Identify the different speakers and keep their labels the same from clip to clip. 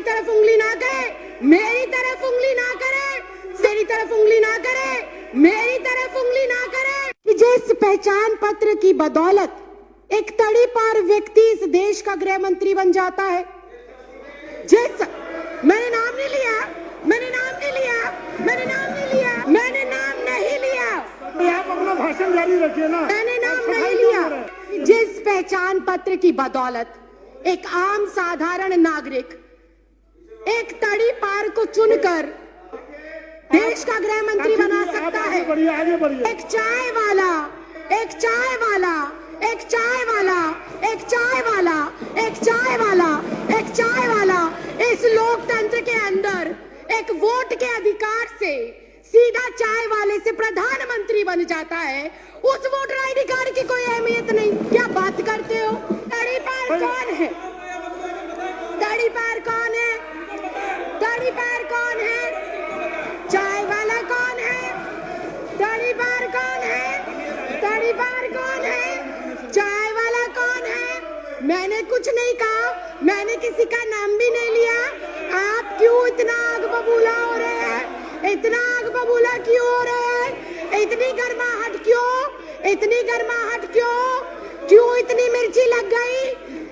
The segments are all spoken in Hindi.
Speaker 1: तरफ उंगली ना करे, मेरी तरफ उंगली ना करे, तेरी तरफ उंगली ना करे, मेरी तरफ उंगली ना करे। कि जिस पहचान पत्र की बदौलत एक तड़ीपार व्यक्ति इस देश का गृह मंत्री बन जाता है, मैंने नाम नहीं लिया, मैंने नाम नहीं लिया, मैंने नाम नहीं लिया, मैंने नाम नहीं लिया।
Speaker 2: आप अपना भाषण जारी रखिए ना।
Speaker 1: मैंने नाम नहीं लिया। जिस पहचान पत्र की बदौलत एक आम साधारण नागरिक एक तड़ीपार को चुनकर देश का गृह मंत्री बना सकता है।
Speaker 2: आगे बढ़िए।
Speaker 1: एक चाय वाला, एक चाय वाला, एक चाय वाला, एक चाय वाला, एक चाय वाला, एक चाय वाला इस लोकतंत्र के अंदर एक वोट के अधिकार से सीधा चाय वाले से प्रधानमंत्री बन जाता है। उस वोटर आईडी कार्ड की कोई अहमियत नहीं। क्या बात करते हो? तड़ीपार कौन है? तड़ीपार कौन है? तड़ीपार कौन है? चाय वाला कौन है? तड़ीपार कौन है? तड़ीपार कौन है? चाय वाला कौन है? मैंने कुछ नहीं कहा, मैंने किसी का नाम भी नहीं लिया। आप क्यों इतना आग बबूला हो रहे हैं? इतना आग बबूला क्यों हो रहे हैं? इतनी गर्माहट क्यों? इतनी गर्माहट क्यों? क्यों इतनी मिर्ची लग गई?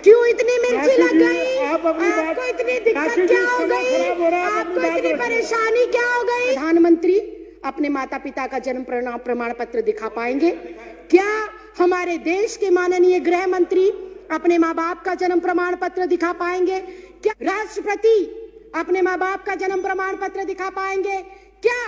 Speaker 1: क्यों इतनी मिर्ची लग गई? आपको इतनी दिक्कत क्या हो गई? आपको इतनी परेशानी क्या हो गई? प्रधानमंत्री अपने माता पिता का जन्म प्रमाण पत्र दिखा पाएंगे क्या? हमारे देश के माननीय गृह मंत्री अपने माँ बाप का जन्म प्रमाण पत्र दिखा पाएंगे क्या? राष्ट्रपति अपने माँ बाप का जन्म प्रमाण पत्र दिखा पाएंगे क्या?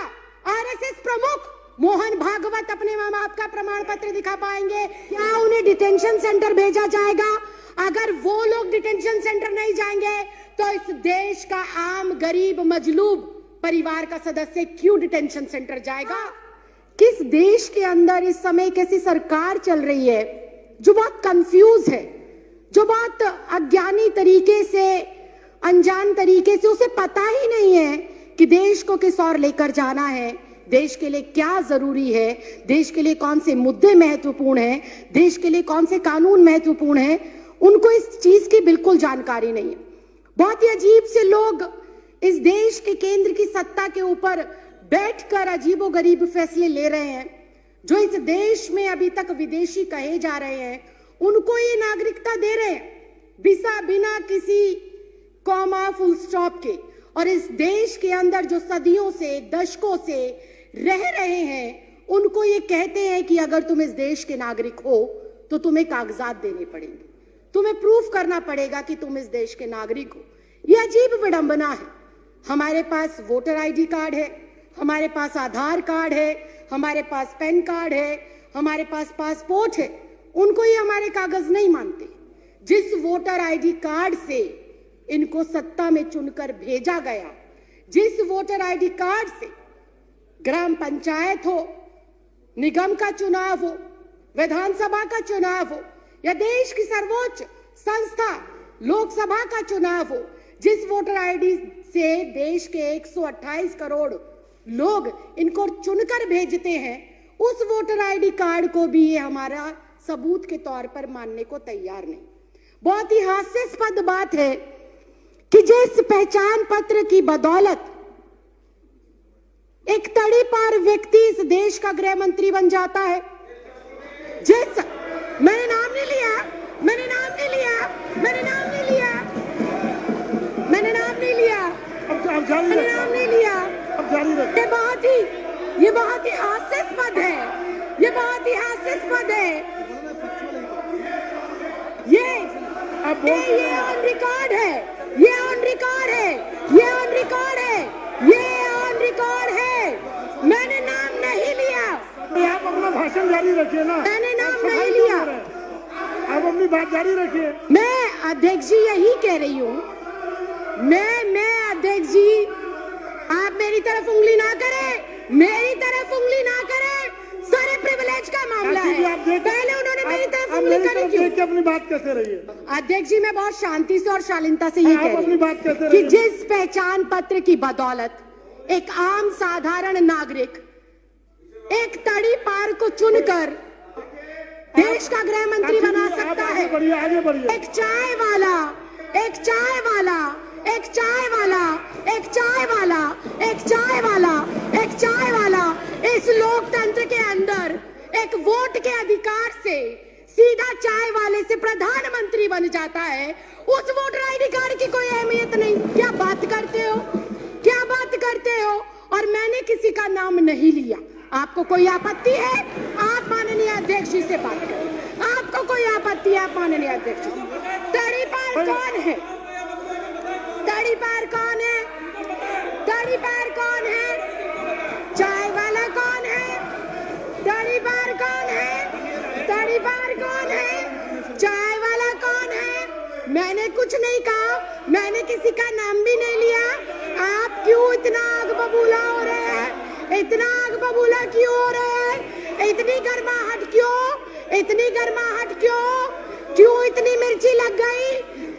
Speaker 1: आरएसएस प्रमुख मोहन भागवत अपने माँ बाप का प्रमाण पत्र दिखा पाएंगे क्या? उन्हें डिटेंशन सेंटर भेजा जाएगा? अगर वो लोग डिटेंशन सेंटर नहीं जाएंगे तो इस देश का आम गरीब मजलूब परिवार का सदस्य क्यों डिटेंशन सेंटर जाएगा? किस देश के अंदर इस समय कैसी सरकार चल रही है जो बहुत कंफ्यूज है, जो बहुत अज्ञानी तरीके से, अनजान तरीके से, उसे पता ही नहीं है कि देश को किस ओर लेकर जाना है, देश के लिए क्या जरूरी है, देश के लिए कौन से मुद्दे महत्वपूर्ण हैं, देश के लिए कौन से कानून महत्वपूर्ण हैं। उनको इस चीज की बिल्कुल जानकारी नहीं है। बहुत ही अजीब से लोग इस देश के केंद्र की सत्ता के ऊपर बैठकर अजीबोगरीब फैसले ले रहे हैं। जो इस देश में अभी तक विदेशी कहे जा रहे हैं उनको ये नागरिकता दे रहे हैं बिना किसी कॉमा फुल स्टॉप के। और इस देश के अंदर जो सदियों से, दशकों से रह रहे हैं उनको ये कहते हैं कि अगर तुम इस देश के नागरिक हो तो तुम्हें कागजात देने पड़ेंगे, तुम्हें प्रूफ करना पड़ेगा कि तुम इस देश के नागरिक हो। यह अजीब विडंबना है। हमारे पास वोटर आईडी कार्ड है, हमारे पास आधार कार्ड है, हमारे पास पैन कार्ड है, हमारे पास पासपोर्ट है, उनको ये हमारे कागज नहीं मानते। जिस वोटर आईडी कार्ड से इनको सत्ता में चुनकर भेजा गया, जिस वोटर आईडी कार्ड से ग्राम पंचायत हो, निगम का चुनाव हो, विधानसभा का चुनाव हो या देश की सर्वोच्च संस्था लोकसभा का चुनाव हो, जिस वोटर आईडी से देश के 128 करोड़ लोग इनको चुनकर भेजते हैं, उस वोटर आईडी कार्ड को भी ये हमारा सबूत के तौर पर मानने को तैयार नहीं। बहुत ही हास्यास्पद बात है कि जिस पहचान पत्र की बदौलत एक तड़ीपार व्यक्ति इस देश का गृह मंत्री बन जाता है, मैंने नाम नहीं लिया, मैंने नाम नहीं लिया, मैंने नाम नहीं लिया, मैंने नाम नहीं लिया, मैंने नाम नहीं लिया। ये बहुत ही हास्यास्पद है, ये बहुत ही हास्यास्पद है। ये ऑन रिकॉर्ड है, ये ऑन रिकॉर्ड है, ये ऑन रिकॉर्ड है, ये ऑन रिकॉर्ड है। मैंने नाम नहीं लिया।
Speaker 2: आप अपना भाषण जारी रखिए ना।
Speaker 1: मैंने नाम नहीं लिया।
Speaker 2: आप अपनी बात जारी रखिए।
Speaker 1: मैं अध्यक्ष जी यही कह रही हूँ, मैं अध्यक्ष जी, आप मेरी तरफ उंगली ना करें, मेरी तरफ उंगली ना करें। सारे प्रिविलेज का मामला है। पहले उन्होंने मेरी तरफ उंगली करी क्यों?
Speaker 2: अपनी बात कैसे रही है?
Speaker 1: अध्यक्ष जी, मैं बहुत शांति से और शालीनता से ये कह रही हूँ कि जिस पहचान पत्र की बदौलत एक आम साधारण नागरिक एक तड़ीपार को चुनकर देश का गृह मंत्री बना सकता है।
Speaker 2: आगे बढ़िए।
Speaker 1: एक चाय वाला, एक चाय वाला, एक चाय वाला चाय वाला, एक चाय वाला, एक चाय वाला इस लोकतंत्र के अंदर एक वोट के अधिकार से सीधा चाय वाले से प्रधानमंत्री बन जाता है, उस वोटर आईडी कार्ड की कोई अहमियत नहीं। क्या बात करते हो, क्या बात करते हो? और मैंने किसी का नाम नहीं लिया। आपको कोई आपत्ति है? आप माननीय अध्यक्ष जी से बात करें। आपको कोई आपत्ति है? आप माननीय अध्यक्ष जी। तड़ीपार कौन है? तड़ीपार कौन है? तड़ीपार कौन है? चाय वाला कौन है? तड़ीपार कौन है? तड़ीपार कौन है? चाय वाला कौन है? मैंने कुछ नहीं कहा, मैंने किसी का नाम भी नहीं लिया। आप क्यों इतना आग बबूला हो रहे हैं? इतना आग बबूला क्यों हो रहे हैं? इतनी गर्माहट क्यों? इतनी गर्माहट क्यों? क्यों इतनी मिर्ची लग गई?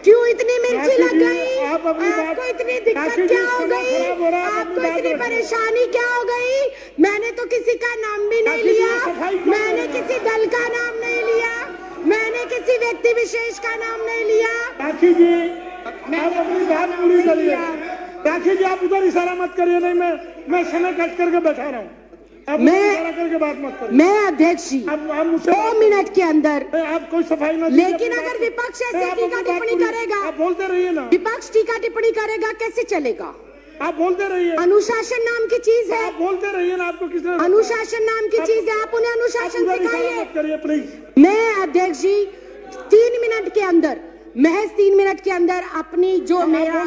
Speaker 1: क्यों इतनी मिर्ची लग गई? आपको इतनी दिक्कत क्या हो गई? आपको इतनी परेशानी क्या हो गई? मैंने तो किसी का नाम भी नहीं लिया, मैंने किसी दल का नाम नहीं लिया, मैंने किसी व्यक्ति विशेष का नाम नहीं लिया।
Speaker 2: राखी जी, आप अपनी बात पूरी करिए। राखी जी, आप उधर इशारा मत करिए। नहीं, मैं समय कट करके बैठा रहा हूँ। आप इशारा करके बात मत करिए।
Speaker 1: मैं अध्यक्ष जी,
Speaker 2: आप मुझसे
Speaker 1: 2 मिनट के अंदर,
Speaker 2: आप कोई सफाई ना,
Speaker 1: लेकिन अगर विपक्ष ऐसे टीका टिप्पणी करेगा,
Speaker 2: आप बोलते रहिए ना।
Speaker 1: विपक्ष टीका टिप्पणी करेगा, कैसे चलेगा?
Speaker 2: आप बोलते रहिए।
Speaker 1: अनुशासन नाम की चीज है,
Speaker 2: आप बोलते रहिए ना। आपको किसने?
Speaker 1: अनुशासन नाम की चीज है, आप उन्हें अनुशासन सिखाइए।
Speaker 2: करिए प्लीज।
Speaker 1: मैं अध्यक्ष जी 3 मिनट के अंदर, महज 3 मिनट के अंदर अपनी जो मेरा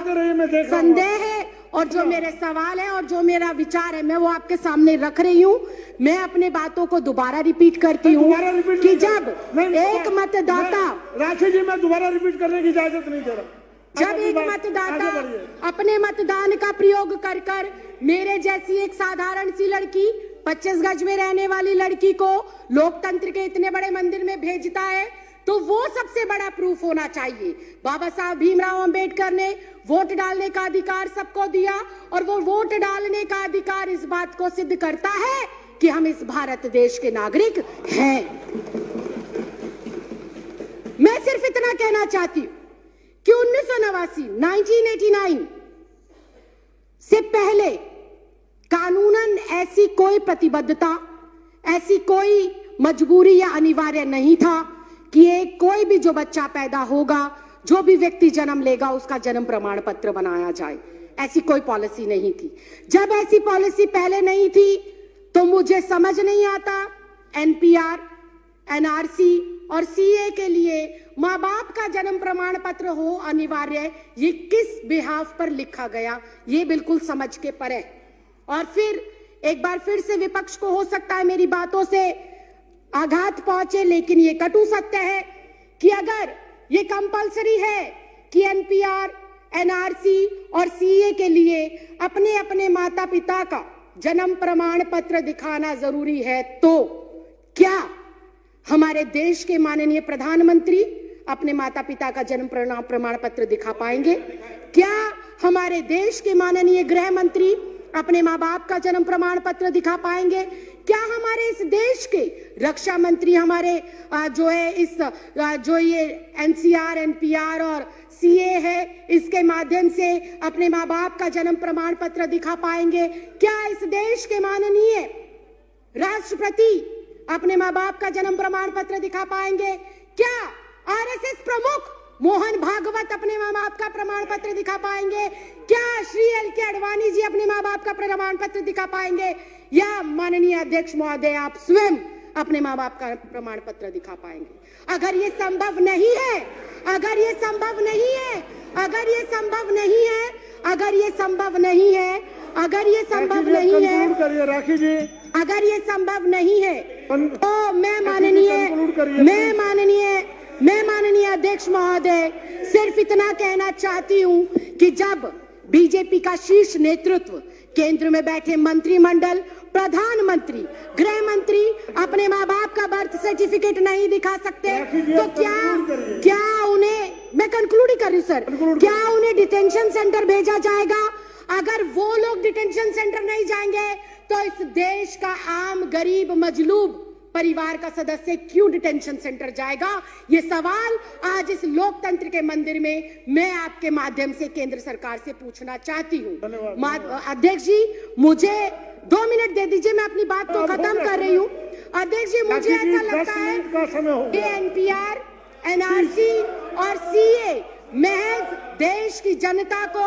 Speaker 1: संदेह है और जो मेरे सवाल है और जो मेरा विचार है, मैं वो आपके सामने रख रही हूँ। मैं अपने बातों को दोबारा रिपीट करती हूँ कि जब एक मतदाता,
Speaker 2: राखी जी, मैं दोबारा रिपीट करने की इजाजत नहीं दे रहा।
Speaker 1: जब एक मतदाता अपने मतदान का प्रयोग कर कर मेरे जैसी एक साधारण सी लड़की, 25 गज में रहने वाली लड़की को लोकतंत्र के इतने बड़े मंदिर में भेजता है, तो वो सबसे बड़ा प्रूफ होना चाहिए। बाबा साहब भीमराव अंबेडकर ने वोट डालने का अधिकार सबको दिया, और वो वोट डालने का अधिकार इस बात को सिद्ध करता है कि हम इस भारत देश के नागरिक हैं। मैं सिर्फ इतना कहना चाहती हूं कि 1989 से पहले कानूनन ऐसी कोई प्रतिबद्धता, ऐसी कोई मजबूरी या अनिवार्य नहीं था कि एक कोई भी जो बच्चा पैदा होगा, जो भी व्यक्ति जन्म लेगा, उसका जन्म प्रमाण पत्र बनाया जाए। ऐसी कोई पॉलिसी नहीं थी। जब ऐसी पॉलिसी पहले नहीं थी तो मुझे समझ नहीं आता एनपीआर, एनआरसी और सीए के लिए माँ बाप का जन्म प्रमाण पत्र हो अनिवार्य, ये किस बिहाफ पर लिखा गया, ये बिल्कुल समझ के परे। और फिर एक बार फिर से विपक्ष को हो सकता है मेरी बातों से आघात पहुंचे, लेकिन ये कटु सत्य है कि अगर ये कंपलसरी है कि एनपीआर, एनआरसी और सीए के लिए अपने अपने माता पिता का जन्म प्रमाण पत्र दिखाना जरूरी है, तो क्या हमारे देश के माननीय प्रधानमंत्री अपने माता पिता का जन्म प्रमाण पत्र दिखा पाएंगे? क्या हमारे देश के माननीय गृह मंत्री अपने माँ बाप का जन्म प्रमाण पत्र दिखा पाएंगे? क्या हमारे इस देश के रक्षा मंत्री हमारे जो ये एनसीआर, एनपीआर और सीए है, इसके माध्यम से अपने माँ बाप का जन्म प्रमाण पत्र दिखा पाएंगे? क्या इस देश के माननीय राष्ट्रपति अपने माँ बाप का जन्म प्रमाण पत्र दिखा पाएंगे? क्या आरएसएस प्रमुख मोहन भागवत अपने माँ बाप का प्रमाण पत्र दिखा पाएंगे? क्या श्री एल.के. आडवाणी जी अपने माँ बाप का प्रमाण पत्र दिखा पाएंगे? या माननीय अध्यक्ष महोदय आप स्वयं अपने माँ बाप का प्रमाण पत्र दिखा पाएंगे? अगर ये संभव नहीं है, अगर ये संभव नहीं है, अगर ये संभव नहीं है, अगर ये संभव नहीं है, अगर ये संभव नहीं है,
Speaker 2: राखी जी,
Speaker 1: अगर ये संभव नहीं है, तो मैं माननीय अध्यक्ष महोदय सिर्फ इतना कहना चाहती हूं कि जब बीजेपी का शीर्ष नेतृत्व, केंद्र में बैठे मंत्रिमंडल, प्रधानमंत्री, गृह मंत्री अपने माँ बाप का बर्थ सर्टिफिकेट नहीं दिखा सकते, तो क्या उन्हें, मैं कंक्लूड ही कर रही हूँ सर, क्या उन्हें डिटेंशन सेंटर भेजा जाएगा? अगर वो लोग डिटेंशन सेंटर नहीं जाएंगे तो इस देश का आम गरीब मजलूब परिवार का सदस्य क्यों डिटेंशन सेंटर जाएगा? ये सवाल आज इस लोकतंत्र के मंदिर में मैं आपके माध्यम से केंद्र सरकार से पूछना चाहती हूँ। अध्यक्ष जी, मुझे 2 मिनट दे दीजिए, मैं अपनी बात को खत्म कर रही हूँ। अध्यक्ष जी, मुझे ऐसा लगता है कि एनपीआर, एनआरसी और सीए महज देश की जनता को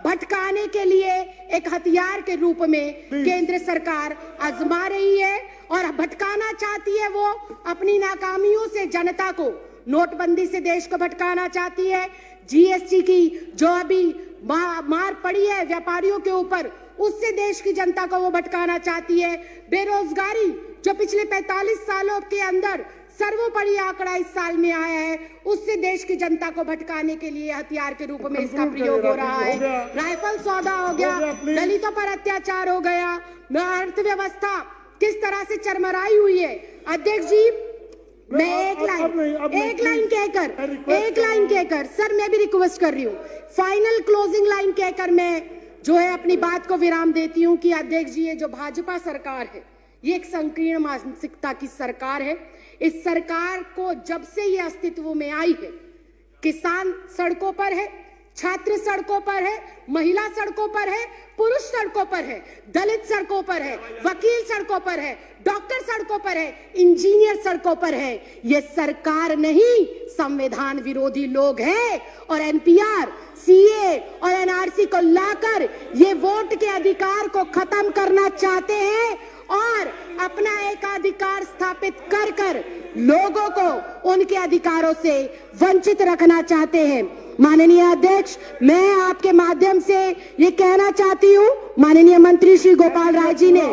Speaker 1: भटकाने के लिए एक हथियार के रूप में केंद्र सरकार आजमा रही है और भटकाना चाहती है वो अपनी नाकामियों से जनता को। नोटबंदी से देश को भटकाना चाहती है, जीएसटी की जो अभी मार पड़ी है व्यापारियों के ऊपर, उससे देश की जनता को वो भटकाना चाहती है। बेरोजगारी जो पिछले 45 सालों के अंदर सर्वोपरि आंकड़ा इस साल में आया है, उससे देश की जनता को भटकाने के लिए हथियार के रूप में इसका प्रयोग हो रहा है। राइफल सौदा हो गया, दलितों पर अत्याचार हो गया, अर्थव्यवस्था किस तरह से चरमराई हुई है। अध्यक्ष जी, मैं एक लाइन कहकर सर, मैं भी रिक्वेस्ट कर रही हूँ, फाइनल क्लोजिंग लाइन कहकर मैं जो है अपनी बात को विराम देती हूँ कि अध्यक्ष जी, ये जो भाजपा सरकार है, ये एक संकीर्ण मानसिकता की सरकार है। इस सरकार को जब से ये अस्तित्व में आई है, किसान सड़कों पर है, छात्र सड़कों पर है, महिला सड़कों पर है, पुरुष सड़कों पर है, दलित सड़कों पर है, वकील सड़कों पर है, डॉक्टर सड़कों पर है, इंजीनियर सड़कों पर है। ये सरकार नहीं, संविधान विरोधी लोग हैं और एनपीआर, सीए और एनआरसी को लाकर ये वोट के अधिकार को खत्म करना चाहते हैं और अपना एकाधिकार स्थापित कर कर लोगों को उनके अधिकारों से वंचित रखना चाहते हैं। माननीय अध्यक्ष, मैं आपके माध्यम से ये कहना चाहती हूँ, माननीय मंत्री श्री गोपाल राय जी ने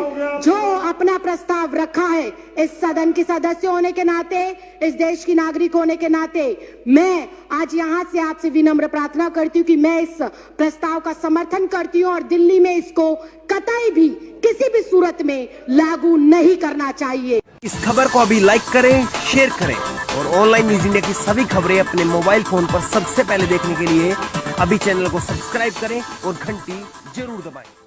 Speaker 1: जो अपना प्रस्ताव रखा है, इस सदन के सदस्य होने के नाते, इस देश की नागरिक होने के नाते, मैं आज यहाँ से आपसे विनम्र प्रार्थना करती हूँ कि मैं इस प्रस्ताव का समर्थन करती हूँ और दिल्ली में इसको कतई भी किसी भी सूरत में लागू नहीं करना चाहिए।
Speaker 3: इस खबर को अभी लाइक करें, शेयर करें और ऑनलाइन न्यूज इंडिया की सभी खबरें अपने मोबाइल फोन पर सबसे पहले देखने के लिए अभी चैनल को सब्सक्राइब करें और घंटी जरूर दबाएं।